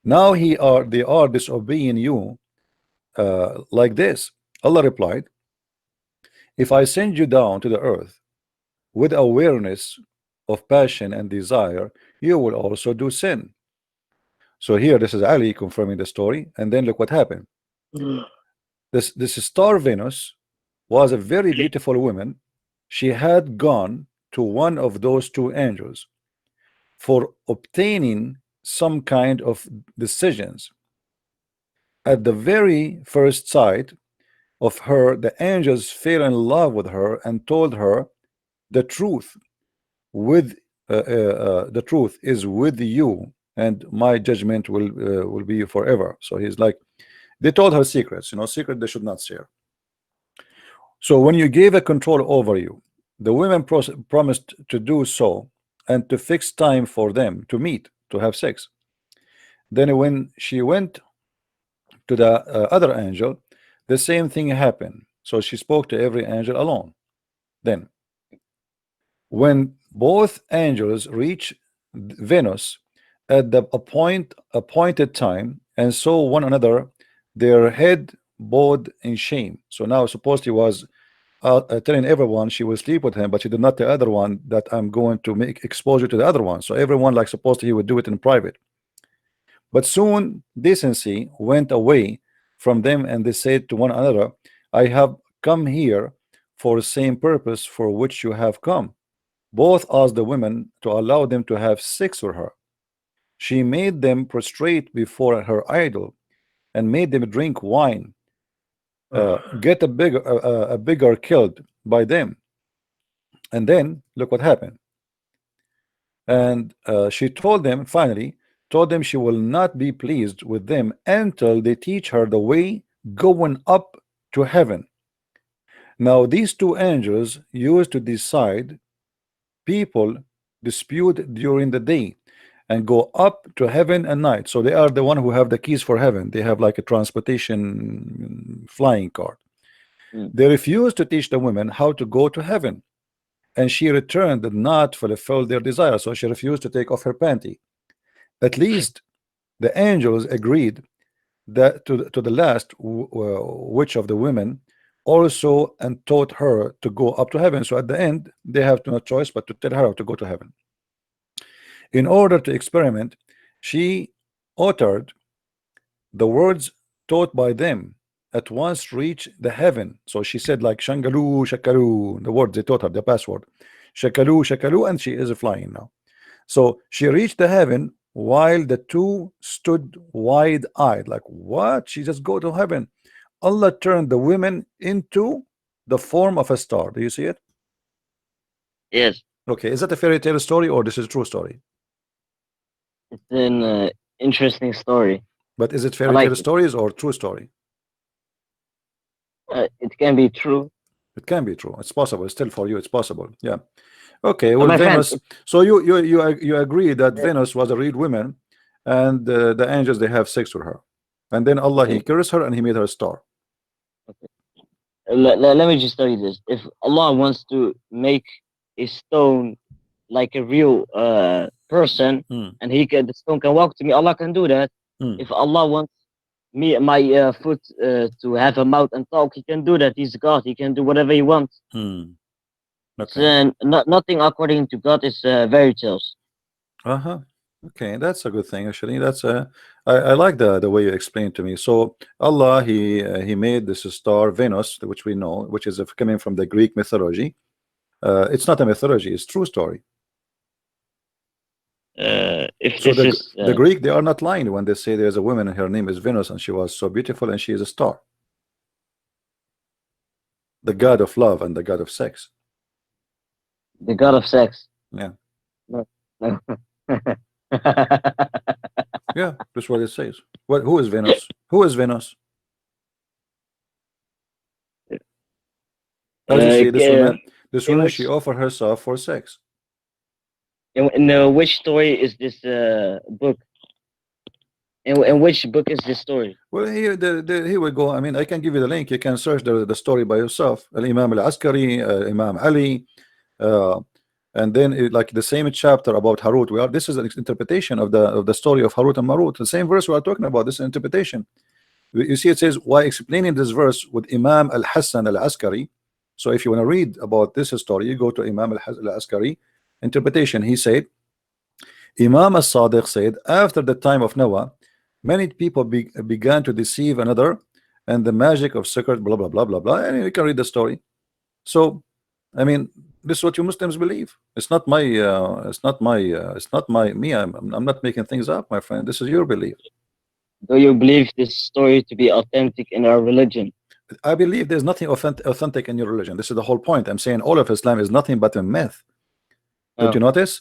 Now they are disobeying you like this. Allah replied, if I send you down to the earth with awareness of passion and desire, you will also do sin. So here, this is Ali confirming the story, and then look what happened. This star Venus was a very beautiful woman. She had gone to one of those two angels for obtaining some kind of decisions. At the very first sight of her, the angels fell in love with her and told her the truth with the truth is with you, and my judgment will be forever. So he's like, they told her secrets, secret they should not share. So when you gave a control over you, the women promised to do so and to fix time for them to meet, to have sex. Then when she went to the other angel, the same thing happened. So she spoke to every angel alone. Then when both angels reached Venus at the appointed time and saw one another, their head bowed in shame. So now supposedly was telling everyone she will sleep with him, but she did not tell the other one that I'm going to make exposure to the other one. So everyone, like, supposedly he would do it in private. But soon decency went away from them, and they said to one another, I have come here for the same purpose for which you have come. Both asked the women to allow them to have sex with her. She made them prostrate before her idol and made them drink wine, get a bigger killed by them. And then look what happened. And she told them, finally told them, she will not be pleased with them until they teach her the way going up to heaven. Now these two angels used to decide people dispute during the day and go up to heaven at night. So they are the one who have the keys for heaven. They have like a transportation flying car. They refused to teach the women how to go to heaven, and she returned did not fulfill their desire. So she refused to take off her panty. At least the angels agreed that to the last, which of the women also, and taught her to go up to heaven. So at the end they have no choice but to tell her how to go to heaven. In order to experiment, she uttered the words taught by them, at once reach the heaven. So she said, like, Shangalu Shakalu, the words they taught her, the password, Shakalu Shakalu, and she is flying now. So she reached the heaven while the two stood wide-eyed, like, what? She just go to heaven. Allah turned the women into the form of a star. Do you see it? Yes. Okay, is that a fairy tale story or this is a true story? It's an interesting story. But is it fairy tale stories or true story? It can be true. It can be true. It's possible. Still for you, it's possible. Yeah. Okay. Well, Venus. Friend, so you agree that Venus was a real woman, and the angels, they have sex with her, and then Allah he cursed her and he made her a star. Okay. Let me just tell you this: if Allah wants to make a stone like a real person, and the stone can walk to me, Allah can do that. If Allah wants my foot to have a mouth and talk, he can do that. He's God. He can do whatever he wants. Okay. Nothing according to God is fairy tales. Okay, that's a good thing actually. That's I like the way you explained to me. So Allah he made this star Venus, which we know, which is coming from the Greek mythology. It's not a mythology; it's true story. So the Greek, they are not lying when they say there's a woman and her name is Venus and she was so beautiful and she is a star, the god of love and the god of sex. The god of sex. Yeah. No. Yeah, that's what it says. Who is Venus? Who is Venus? As you see, this woman she offered herself for sex. In which story is this book? In which book is this story? Well, here we go. I mean, I can give you the link. You can search the story by yourself. Imam al-Askari, Imam Ali, and then like the same chapter about Harut, this is an interpretation of the story of Harut and Marut. The same verse we are talking about, this is interpretation. You see, it says, why explaining this verse with Imam al-Hassan al-Askari. So if you want to read about this story, you go to Imam al-Askari interpretation. He said, Imam al-Sadiq said, after the time of Noah, many people began to deceive another, and the magic of secret, blah blah blah blah blah. And you can read the story. So, I mean, this is what you Muslims believe. It's not my, me. I'm not making things up, my friend. This is your belief. Do you believe this story to be authentic in our religion? I believe there's nothing authentic in your religion. This is the whole point. I'm saying all of Islam is nothing but a myth. Don't you notice?